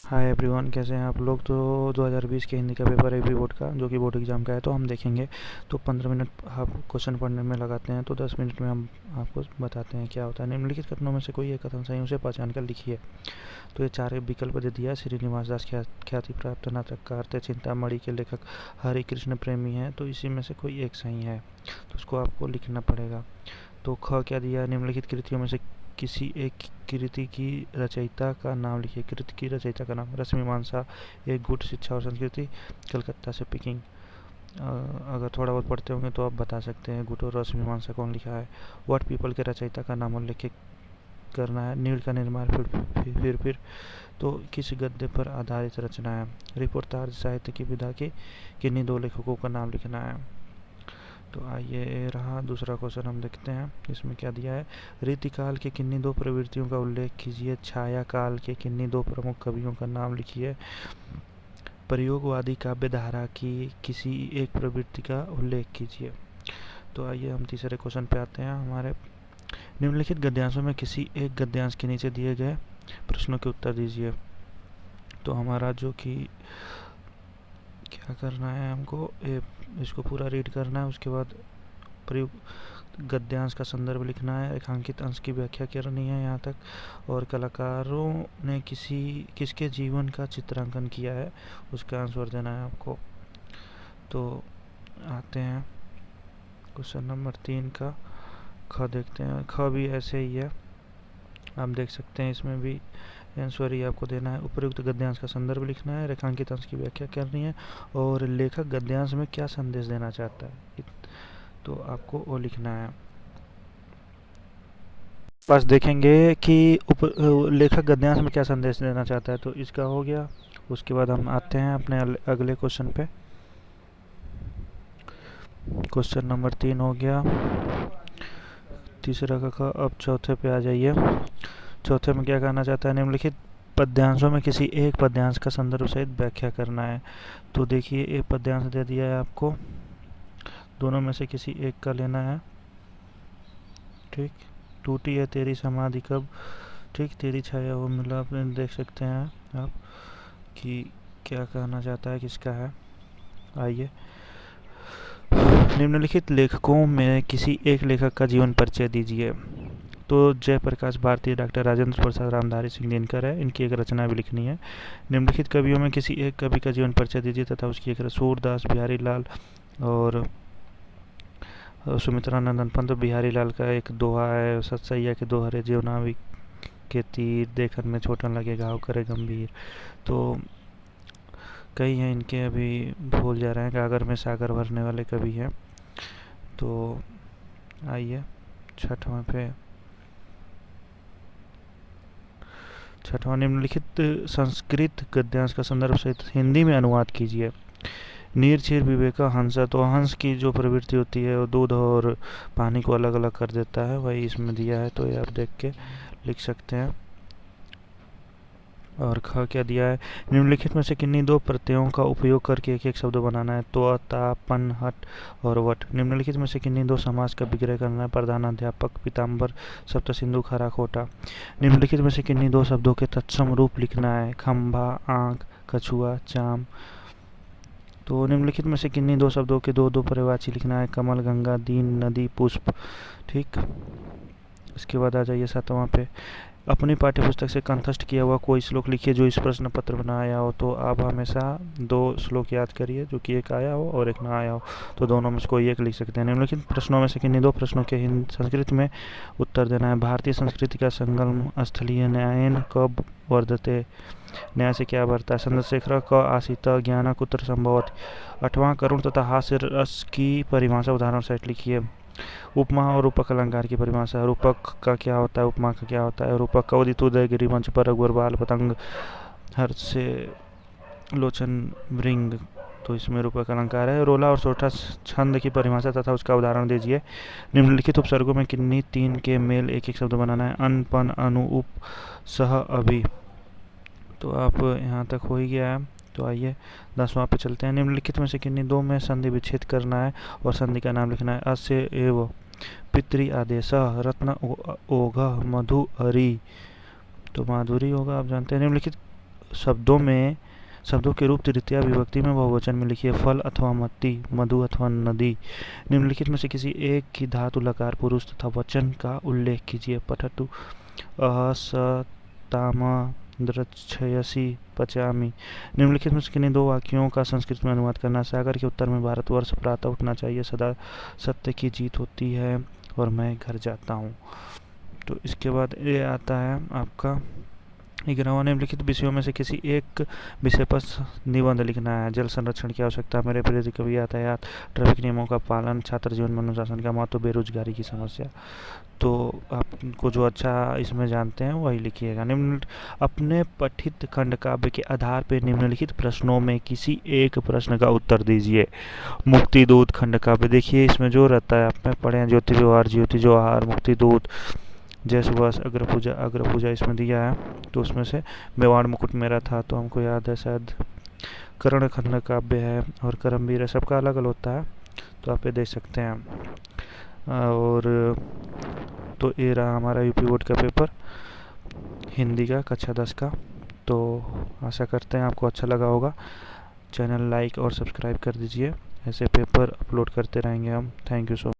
Hi everyone, कैसे हैं आप लोग। तो 2020 के हिंदी का पेपर है प्री बोर्ड का, जो कि बोर्ड एग्जाम का है, तो हम देखेंगे। तो 15 मिनट आप क्वेश्चन पढ़ने में लगाते हैं, तो 10 मिनट में हम आपको बताते हैं क्या होता है। निम्नलिखित कथनों में से कोई एक कथन सही उसे पहचान कर लिखिए। तो ये चार विकल्प दे दिया है। श्रीनिवास दास ख्याति प्राप्त नाटककार थे, चिंतामणि के लेखक हरि कृष्ण प्रेमी हैं, तो इसी में से कोई एक सही है, तो उसको आपको लिखना पड़ेगा। तो ख क्या दिया है, निम्नलिखित कृतियों में से किसी एक कृति की रचयिता का नाम लिखिए। कृति की रचयिता का नाम, रश्मिमांसा, एक गुट, शिक्षा और संस्कृति, कलकत्ता से पिकिंग। अगर थोड़ा बहुत पढ़ते होंगे तो आप बता सकते हैं गुट और रश्मिमांसा कौन लिखा है। व्हाट पीपल के रचयिता का नाम उल्लेख करना है। नीड़ का निर्माण, फिर तो किस गद्य पर आधारित रचना है। रिपोर्टार्ज साहित्य की विधा के किन्हीं दो लेखकों का नाम लिखना है। तो आइए रहा दूसरा क्वेश्चन, हम देखते हैं इसमें क्या दिया है। रीतिकाल के किन्हीं दो प्रवृत्तियों का उल्लेख कीजिए। छाया काल के किन्हीं दो प्रमुख कवियों का नाम लिखिए। प्रयोगवादी काव्य धारा की किसी एक प्रवृत्ति का उल्लेख कीजिए। तो आइए हम तीसरे क्वेश्चन पे आते हैं हमारे। निम्नलिखित गद्यांशों में किसी एक गद्यांश के नीचे दिए गए प्रश्नों के उत्तर दीजिए। तो हमारा जो कि क्या करना है, हमको इसको पूरा रीड करना है, उसके बाद प्रयोग गद्यांश का संदर्भ लिखना है, रेखांकित अंश की व्याख्या करनी है यहाँ तक, और कलाकारों ने किसके जीवन का चित्रांकन किया है उसका आंसर देना है आपको। तो आते हैं क्वेश्चन नंबर 3 का। ख देखते हैं। ख भी ऐसे ही है, आप देख सकते हैं, इसमें भी आंसर ही आपको देना है। उपयुक्त गद्यांश का संदर्भ लिखना है, रेखांकित अंश की व्याख्या करनी है, और लेखक गद्यांश में क्या संदेश देना चाहता है, तो आपको वो लिखना है। बस देखेंगे कि लेखक गद्यांश में क्या संदेश देना चाहता है, तो इसका हो गया। उसके बाद हम आते हैं अपने अगले क्वेश्चन पे। क्वेश्चन नंबर 3 हो गया, तीसरा का। अब चौथे पे आ जाइए। चौथे में क्या कहना चाहता है, निम्नलिखित पद्यांशों में किसी एक पद्यांश का संदर्भ सहित व्याख्या करना है। तो देखिए, एक पद्यांश दे दिया है आपको, दोनों में से किसी एक का लेना है। ठीक। टूटी है तेरी समाधि कब, ठीक, तेरी छाया वो मिला, आप देख सकते हैं आप कि क्या कहना चाहता है, किसका है। आइए, निम्नलिखित लेखकों में किसी एक लेखक का जीवन परिचय दीजिए। तो जयप्रकाश भारती, डॉक्टर राजेंद्र प्रसाद, रामधारी सिंह दिनकर है, इनकी एक रचना भी लिखनी है। निम्नलिखित कवियों में किसी एक कवि का जीवन परिचय दीजिए तथा उसकी एक सूरदास, बिहारी लाल और सुमित्रा नंदन पंत। बिहारी लाल का एक दोहा है, सतसैया के दोहरे जीवनावी के तीर, देखन में छोटन लगे घाव करे गंभीर। तो कई हैं इनके, अभी भूल जा रहे हैं। गागर में सागर भरने वाले कवि हैं। तो आइए छठवां पे। छठवां, निम्नलिखित संस्कृत गद्यांश का संदर्भ सहित हिंदी में अनुवाद कीजिए। नीर क्षीर विवेका हंसा, तो हंस की जो प्रवृत्ति होती है वो दूध और पानी को अलग अलग कर देता है, वही इसमें दिया है, तो ये आप देख के लिख सकते हैं। और ख क्या दिया है, निम्नलिखित में से किन्हीं दो प्रत्ययों का उपयोग करके एक एक शब्द बनाना है। तो ता, पन, हट और वट। निम्नलिखित में से किन्हीं दो समास का विग्रह करना है। प्रधानाध्यापक, पीताम्बर, सप्त सिंधु, खरा खोटा। निम्नलिखित में से किन्हीं दो शब्दों के तत्सम रूप लिखना है। खंभा, आंख, कछुआ, चाम। तो निम्नलिखित में से किन्हीं दो शब्दों के दो दो पर्यायवाची लिखना है। कमल, गंगा, दीन, नदी, पुष्प। ठीक। इसके बाद आ जाइए 7वां पे। अपनी पाठ्यपुस्तक से कंठस्थ किया हुआ कोई श्लोक लिखिए जो इस प्रश्न पत्र में ना आया हो। तो आप हमेशा दो श्लोक याद करिए, जो कि एक आया हो और एक ना आया हो, तो दोनों में से कोई एक लिख सकते हैं। निम्नलिखित प्रश्नों में से किन्हीं दो प्रश्नों के संस्कृत में उत्तर देना है। भारतीय संस्कृति का संगम स्थलीय न्यायन कब वर्धते, न्याय से क्या बढ़ता है। चंद्रशेखर क आसित ज्ञान कुत्र संभवत। 8वां, करुण तथा हास्य रस की परिभाषा उदाहरण सेट लिखिए। उपमा और रूपक अलंकार की परिभाषा। रूपक का क्या होता है, उपमा का क्या होता है। रूपक का उदित उदय गिरि मंच पर अकबर बाल पतंग हर्ष से लोचन भृंग, तो इसमें रूपक अलंकार है। रोला और सोठा छंद की परिभाषा तथा उसका उदाहरण दीजिए। निम्नलिखित उपसर्गों में किन्हीं तीन के मेल एक एक शब्द बनाना है। अन, पन, अनु, उप, सह, अभि। तो आप यहाँ तक हो ही गया है। तो आइए 10वां पे चलते हैं। निम्नलिखित में से किन्हीं दो में संधि विच्छेद करना है और संधि का नाम लिखना है। अस्य एव पितृ आदेश, रत्न ओघ, मधु हरि। तो माधुरी होगा, आप जानते हैं। निम्नलिखित शब्दों के रूप तृतीया विभक्ति में बहुवचन में लिखिए। फल अथवा मत्ती, मधु अथवा नदी। निम्नलिखित में से किसी एक की धातु लकार पुरुष तथा वचन का उल्लेख कीजिए। पठतु, अह, स, ताम, द्रक्षयसि, पचामी। निम्नलिखित में से किन्हीं दो वाक्यों का संस्कृत में अनुवाद करना। सागर के उत्तर में भारतवर्ष, प्रातः उठना चाहिए, सदा सत्य की जीत होती है और मैं घर जाता हूँ। तो इसके बाद ये आता है आपका 11वां, निम्नलिखित विषयों में से किसी एक विषय पर निबंध लिखना है। जल संरक्षण की आवश्यकता, मेरे प्रिय कवि, यातायात, ट्रैफिक नियमों का पालन, छात्र जीवन में अनुशासन का महत्व, बेरोजगारी की समस्या। तो आपको जो अच्छा इसमें जानते हैं वही लिखिएगा। निम्न अपने पठित खंड काव्य के आधार पर निम्नलिखित प्रश्नों में किसी एक प्रश्न का उत्तर दीजिए। मुक्ति दूत खंड काव्य, देखिए इसमें जो रहता है आप में पढ़े हैं, ज्योति व्यवहार, ज्योति जोहार, मुक्ति दूत, जय सुभाष, अग्र पूजा इसमें दिया है। तो उसमें से मेवाड़ मुकुट मेरा था, तो हमको याद है शायद कर्ण खंड काव्य है, और करमवीर है, सबका अलग अलग होता है, तो आप ये देख सकते हैं। और तो ये रहा हमारा यूपी बोर्ड का पेपर हिंदी का कक्षा 10 का। तो आशा करते हैं आपको अच्छा लगा होगा। चैनल लाइक और सब्सक्राइब कर दीजिए, ऐसे पेपर अपलोड करते रहेंगे हम। Thank you so much.